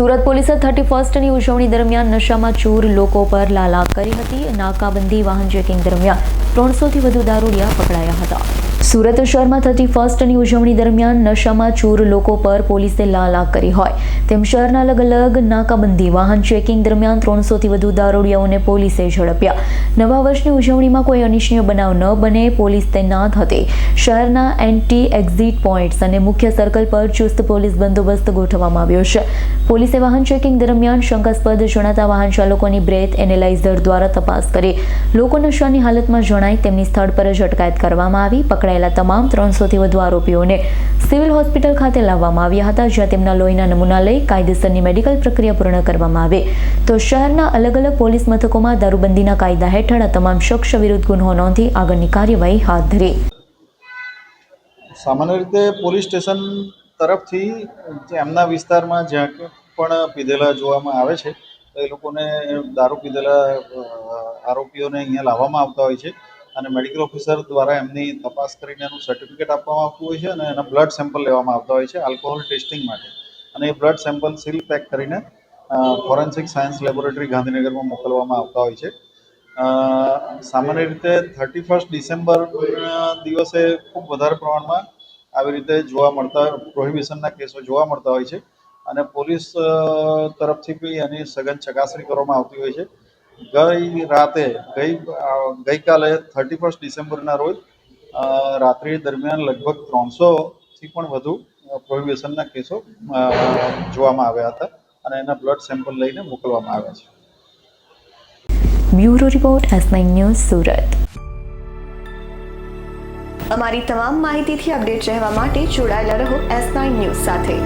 સુરત પોલીસે 31st ઉજવણી દરમિયાન નશામાં ચૂર લોકો પર લાલાક કરી હતી. નાકાબંધી વાહન ચેકિંગ દરમિયાન 300થી વધુ દારૂડિયા પકડાયા હતા. સુરત શહેરમાં 31st ઉજવણી દરમિયાન નશામાં ચૂર લોકો પર પોલીસે લાલાક કરી હોય તેમ શહેરના અલગ અલગ નાકાબંધી વાહન ચેકિંગ દરમિયાન 300થી વધુ દારૂડિયાઓને પોલીસે ઝડપ્યા. નવા વર્ષની ઉજવણીમાં કોઈ અનિચ્છનીય બનાવ ન બને પોલીસ તૈનાત હતી. શહેરના એન્ટી એક્ઝિટ પોઈન્ટ્સ અને મુખ્ય સર્કલ પર ચુસ્ત પોલીસ બંદોબસ્ત ગોઠવવામાં આવ્યો છે. પોલીસે વાહન ચેકિંગ દરમિયાન શંકાસ્પદ જણાતા વાહન ચાલકોની બ્રેથ એનાલાઇઝર દ્વારા તપાસ કરી લોકો નશાની હાલતમાં જણાય તેમની સ્થળ પર જ અટકાયત કરવામાં આવી. પકડાયેલા તમામ 300થી વધુ આરોપીઓને સિવિલ હોસ્પિટલ ખાતે લાવવામાં આવ્યા હતા, જ્યાં તેમના લોહીના નમૂના લઈ કાયદેસરની મેડિકલ પ્રક્રિયા પૂર્ણ કરવામાં આવે. તો શહેરના અલગ અલગ પોલીસ મથકોમાં દારૂબંધીના કાયદા હેઠળ આ તમામ શખ્સ વિરુદ્ધ ગુનો નોંધી આગળની કાર્યવાહી હાથ ધરી. સામાન્ય રીતે પોલીસ સ્ટેશન તરફથી એમના વિસ્તારમાં જ્યાં પણ પીધેલા જોવામાં આવે છે તો એ લોકોને દારૂ પીધેલા આરોપીઓને અહીંયા લાવવામાં આવતા હોય છે અને મેડિકલ ઓફિસર દ્વારા એમની તપાસ કરીને એનું સર્ટિફિકેટ આપવામાં આવતું હોય છે અને એના બ્લડ સેમ્પલ લેવામાં આવતા હોય છે આલ્કોહોલ ટેસ્ટિંગ માટે. અને એ બ્લડ સેમ્પલ સીલ પેક કરીને ફોરેન્સિક સાયન્સ લેબોરેટરી ગાંધીનગરમાં મોકલવામાં આવતા હોય છે. સામાન્ય રીતે 31 ડિસેમ્બર દિવસે ખૂબ વધારે પ્રમાણમાં આવી રીતે જોવા મળતા પ્રોહિબિશનના કેસો જોવા મળતા હોય છે અને પોલીસ તરફથી બી એની સઘન ચકાસણી કરવામાં આવતી હોય છે. ગઈકાલે 31 ડિસેમ્બરના રોજ રાત્રિ દરમિયાન લગભગ 300થી પણ વધુ પ્રોહિબિશનના કેસો જોવામાં આવ્યા હતા અને એના બ્લડ સેમ્પલ લઈને મોકલવામાં આવ્યા છે. Bureau report S9 news Surat. અમારી તમામ માહિતીથી અપડેટ રહેવા માટે જોડાયેલા રહો S9 ન્યૂઝ સાથે.